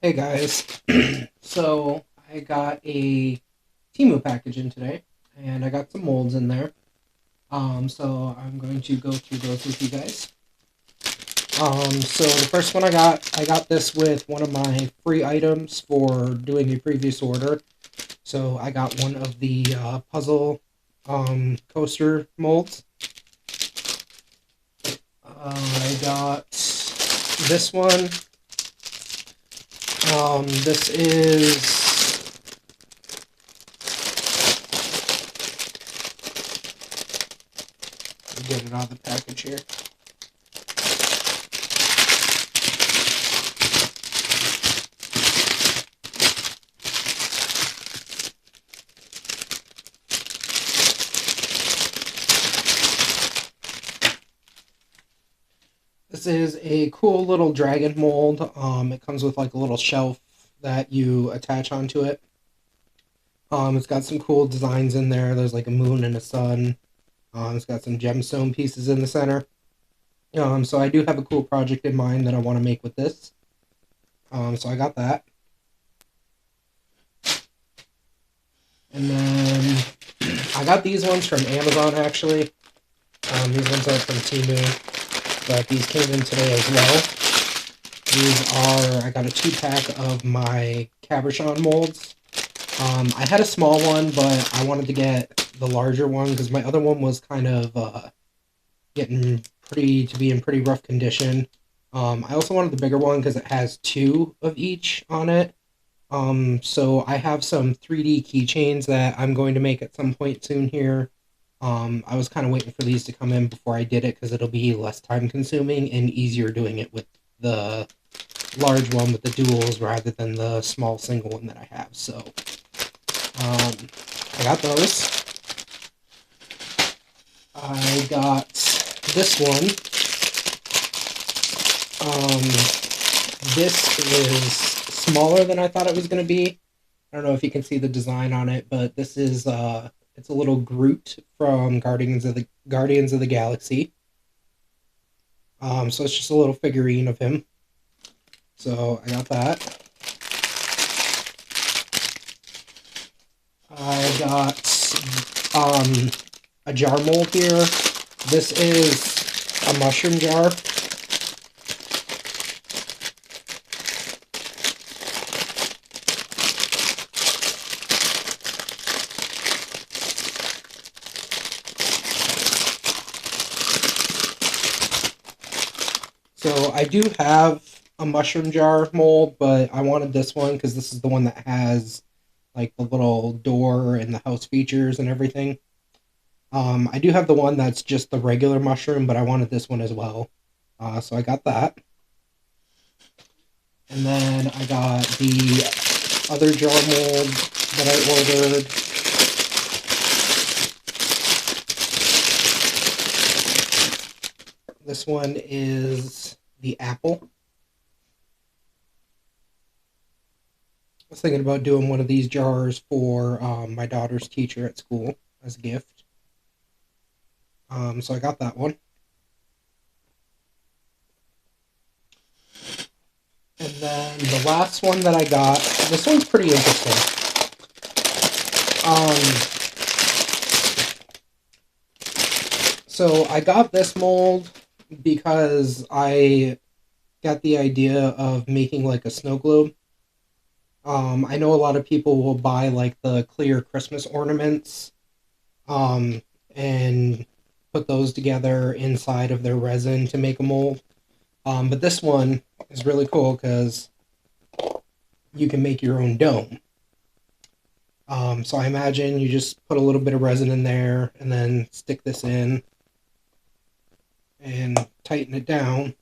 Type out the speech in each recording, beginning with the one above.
Hey guys, so I got a Temu package in today, and I got some molds in there. So I'm going to go through those with you guys. So the first one I got this with one of my free items for doing a previous order. So I got one of the puzzle coaster molds. I got this one. This is let me get it out of the package here. This is a cool little dragon mold. It comes with like a little shelf that you attach onto it. It's got some cool designs in there. There's like a moon and a sun. It's got some gemstone pieces in the center. So I do have a cool project in mind that I want to make with this. So I got that. And then I got these ones from Amazon actually. These ones are from Temu, but these came in today as well. I got a 2-pack of my cabochon molds. I had a small one, but I wanted to get the larger one because my other one was kind of getting to be in pretty rough condition. I also wanted the bigger one because it has 2 of each on it. So I have some 3D keychains that I'm going to make at some point soon here. I was kind of waiting for these to come in before I did it because it'll be less time consuming and easier doing it with the large one with the duals rather than the small single one that I have. So I got those. I got this one. This is smaller than I thought it was going to be. I don't know if you can see the design on it, but this is it's a little Groot from Guardians of the Galaxy. So it's just a little figurine of him. So I got that. I got a jar mold here. This is a mushroom jar. So I do have a mushroom jar mold, but I wanted this one because this is the one that has like the little door and the house features and everything. I do have the one that's just the regular mushroom, but I wanted this one as well. So I got that. And then I got the other jar mold that I ordered. This one is the apple. I was thinking about doing one of these jars for my daughter's teacher at school as a gift. So I got that one. And then the last one that I got, this one's pretty interesting. So I got this mold because I got the idea of making like a snow globe. I know a lot of people will buy like the clear Christmas ornaments and put those together inside of their resin to make a mold. But this one is really cool because you can make your own dome. So I imagine you just put a little bit of resin in there and then stick this in and tighten it down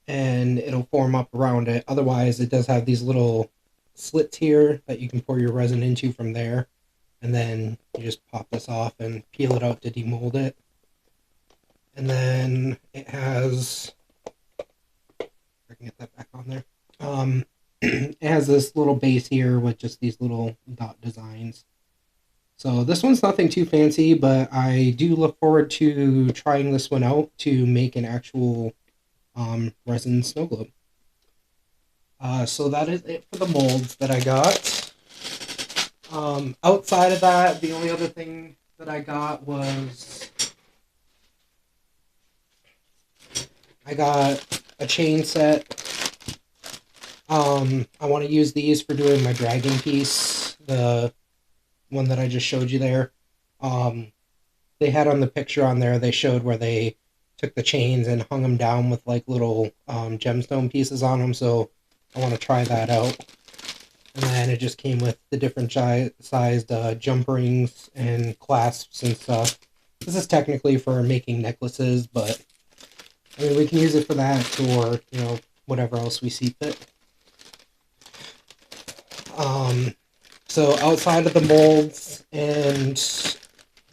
and it'll form up around it. Otherwise, it does have these little slits here that you can pour your resin into from there. And then you just pop this off and peel it out to demold it. And then it has, if I can get that back on there. It has this little base here with just these little dot designs. So this one's nothing too fancy, but I do look forward to trying this one out to make an actual resin snow globe. So that is it for the molds that I got. Outside of that, the only other thing that I got was I got a chain set. I want to use these for doing my dragon piece, the one that I just showed you there. Um, they had on the picture on there, they showed where they took the chains and hung them down with like little gemstone pieces on them. So I want to try that out. And then it just came with the different sized jump rings and clasps and stuff. This is technically for making necklaces, but I mean we can use it for that or whatever else we see fit. Um, so outside of the molds and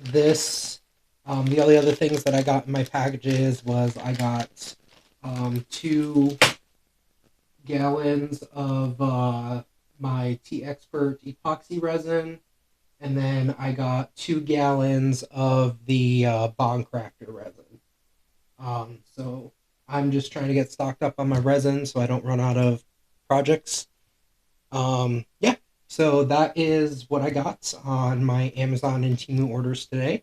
this, the only other things that I got in my packages was I got 2 gallons of my T Expert epoxy resin, and then I got 2 gallons of the Bond Crafter resin. So I'm just trying to get stocked up on my resin so I don't run out of projects. Yeah, so that is what I got on my Amazon and Temu orders today.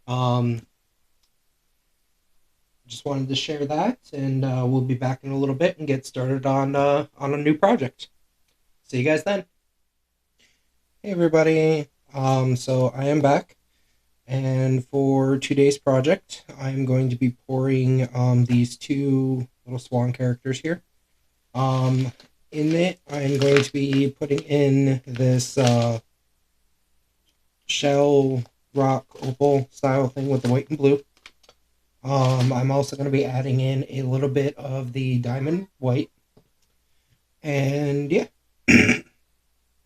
Um, just wanted to share that, and we'll be back in a little bit and get started on a new project. See you guys then. Hey everybody. So I am back, and for today's project, I'm going to be pouring these 2 little swan characters here. In it, I'm going to be putting in this shell rock opal style thing with the white and blue. I'm also going to be adding in a little bit of the diamond white. And yeah.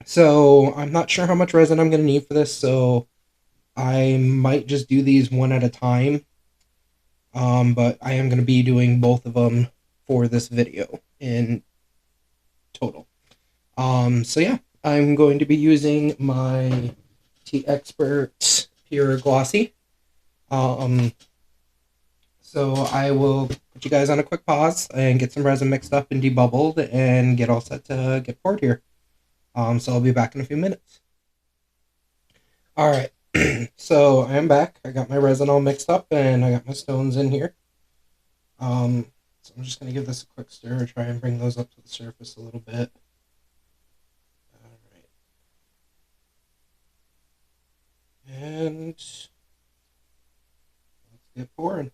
So I'm not sure how much resin I'm going to need for this, so I might just do these one at a time. But I am going to be doing both of them for this video in total. So yeah, I'm going to be using my T Expert Pure Glossy. So I will put you guys on a quick pause and get some resin mixed up and debubbled and get all set to get poured here. So I'll be back in a few minutes. All right. So I am back. I got my resin all mixed up and I got my stones in here. So I'm just going to give this a quick stir, try and bring those up to the surface a little bit. All right. And let's get pouring.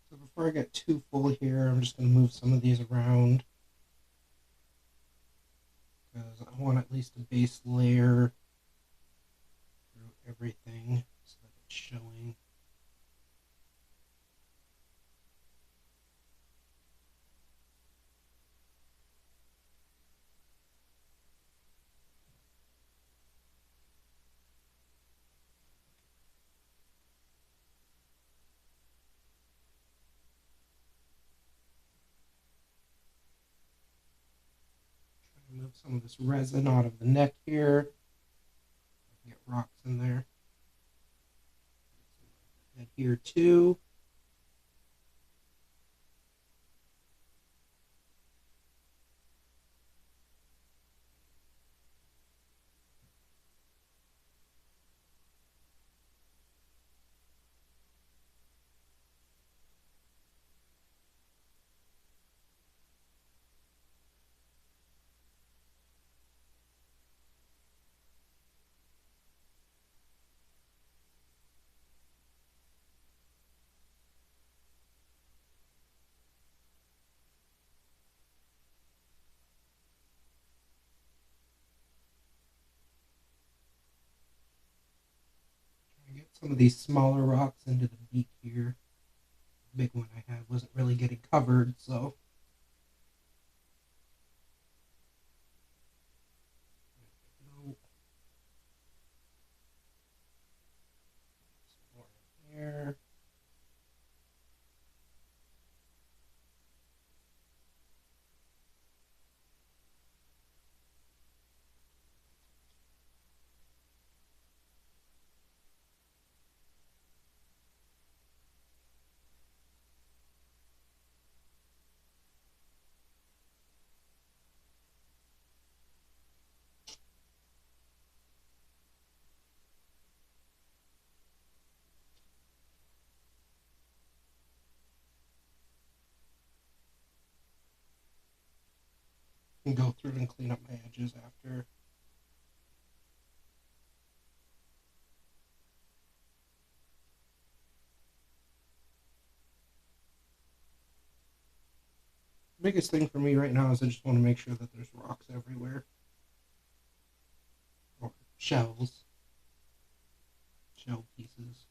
So before I get too full here, I'm just going to move some of these around because I want at least a base layer through everything so that it's showing. Move some of this resin out of the neck here. Get rocks in there. Head here too. some of these smaller rocks into the beak here. The big one I had wasn't really getting covered, so some more in here. And go through and clean up my edges after. The biggest thing for me right now is I just want to make sure that there's rocks everywhere. Or shells. Shell pieces.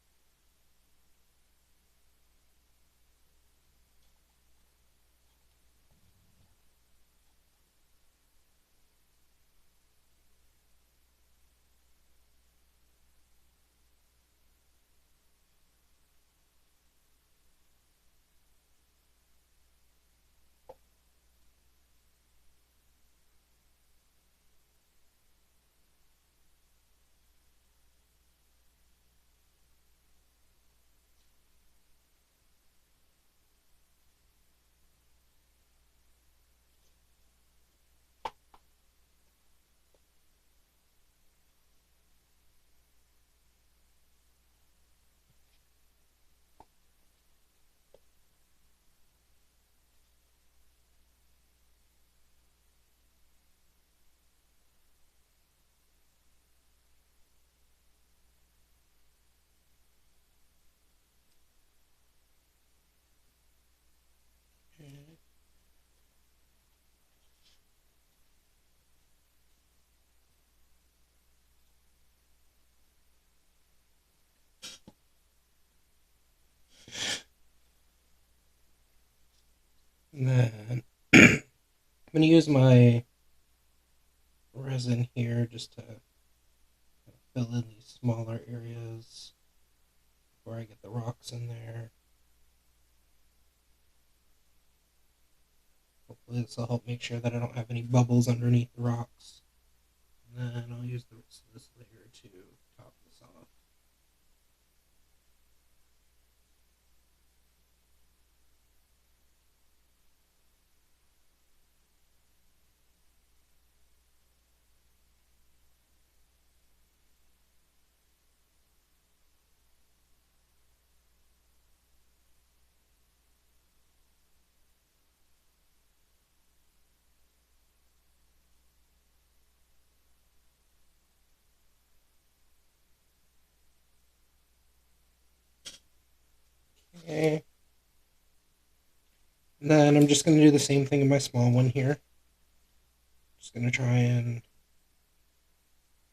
And then I'm going to use my resin here just to fill in these smaller areas before I get the rocks in there. Hopefully this will help make sure that I don't have any bubbles underneath the rocks. And then I'll use the rest of this layer to top this off. Okay. And then I'm just going to do the same thing in my small one here. Just going to try and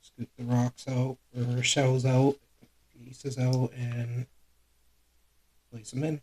scoop the rocks out, or shells out, pieces out, and place them in.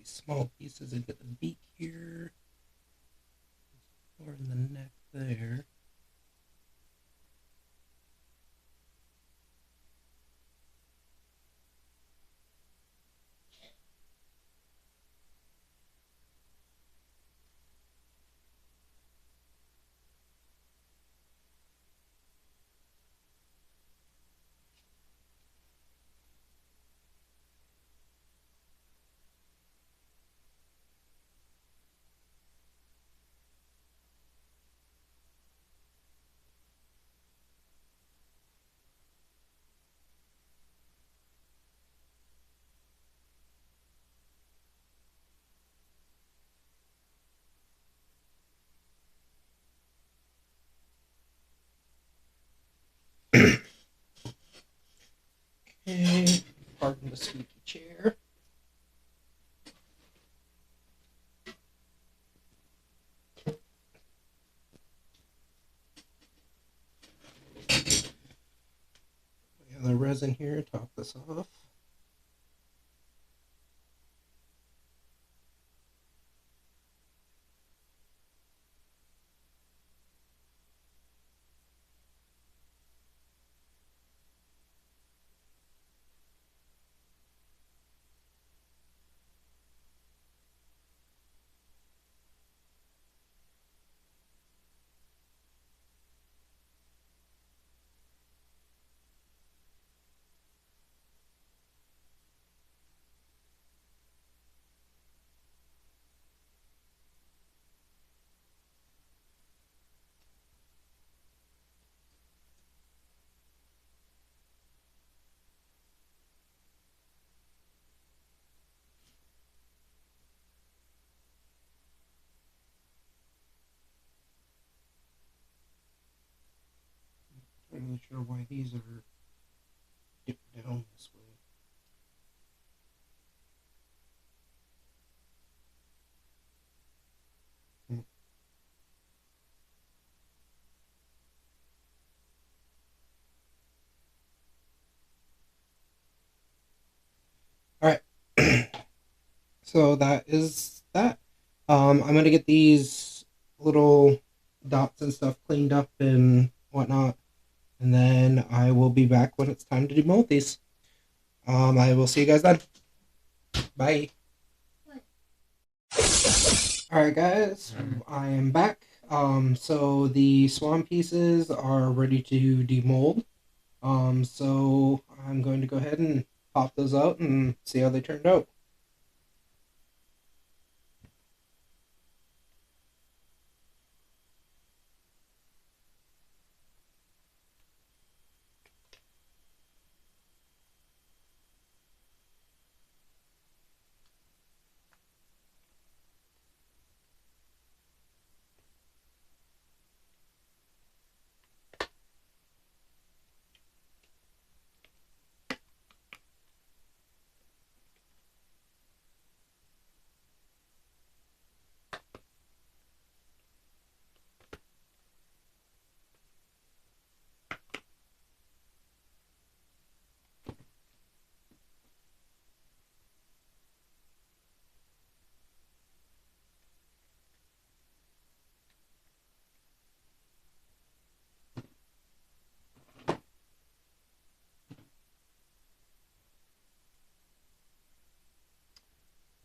these small pieces into the beak here, or in the neck there. Okay, pardon the squeaky chair. The resin here, top this off. I'm not really sure why these are dipped down this way. All right. So that is that. I'm gonna get these little dots and stuff cleaned up and whatnot, and then I will be back when it's time to demold these. I will see you guys then. Bye. All right, guys, I am back. So the swan pieces are ready to demold. So I'm going to go ahead and pop those out and see how they turned out.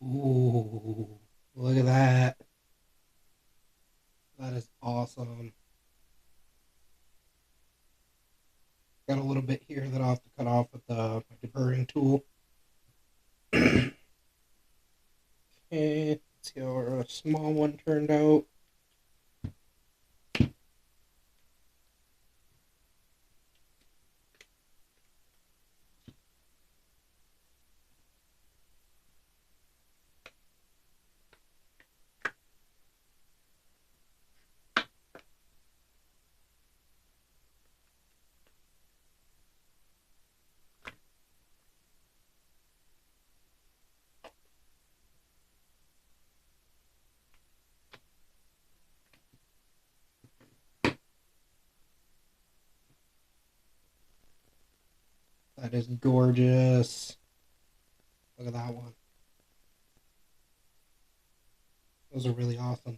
Ooh, look at that. That is awesome. Got a little bit here that I'll have to cut off with the my deburring tool. Okay, let's see how our small one turned out. That is gorgeous. Look at that one. Those are really awesome.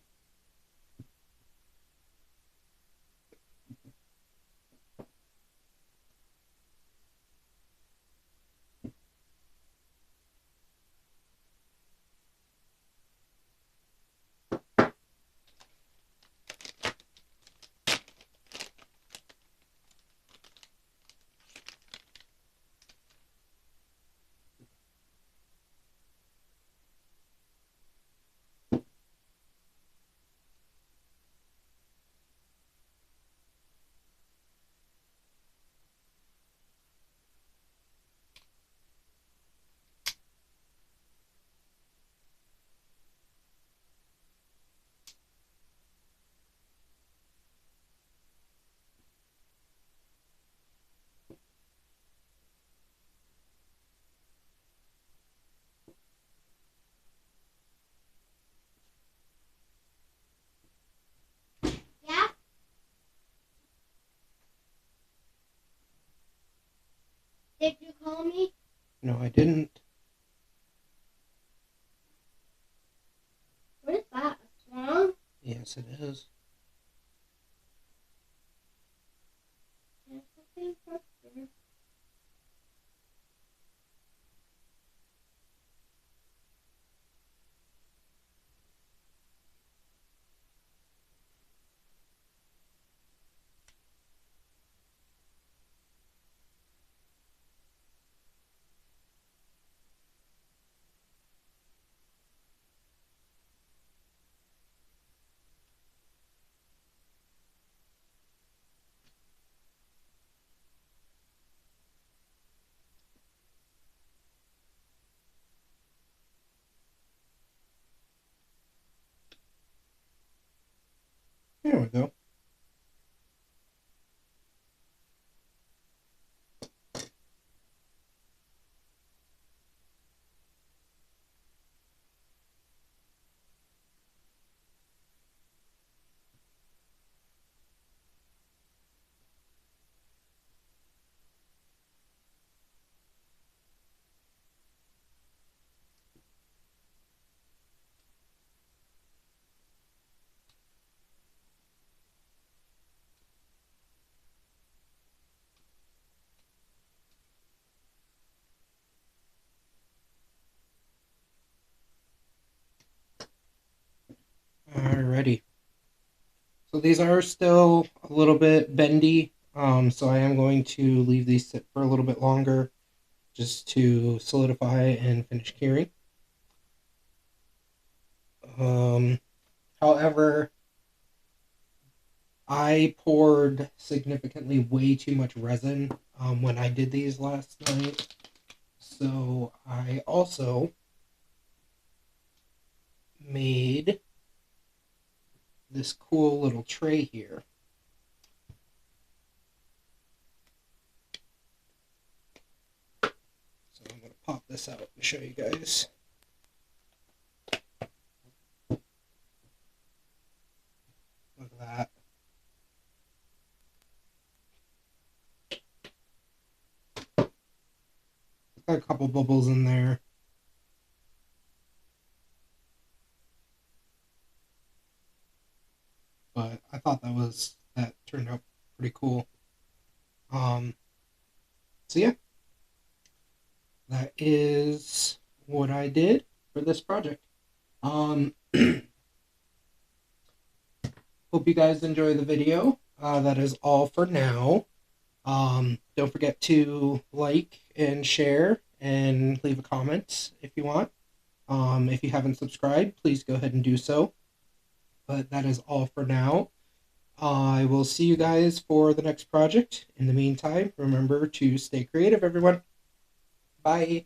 Yeah? Did you call me? No, I didn't. What is that? A swan? Yes, it is. There's something up there. There we go. Alrighty. So these are still a little bit bendy. So I am going to leave these sit for a little bit longer just to solidify and finish curing. Um, However, I poured significantly way too much resin when I did these last night. So I also made this cool little tray here. So I'm going to pop this out and show you guys. Look at that. Got a couple bubbles in there. But I thought that turned out pretty cool. Um, so yeah, that is what I did for this project. Um, Hope you guys enjoy the video. That is all for now. Don't forget to like and share and leave a comment if you want. If you haven't subscribed, please go ahead and do so. But that is all for now. I will see you guys for the next project. In the meantime, remember to stay creative, everyone. Bye.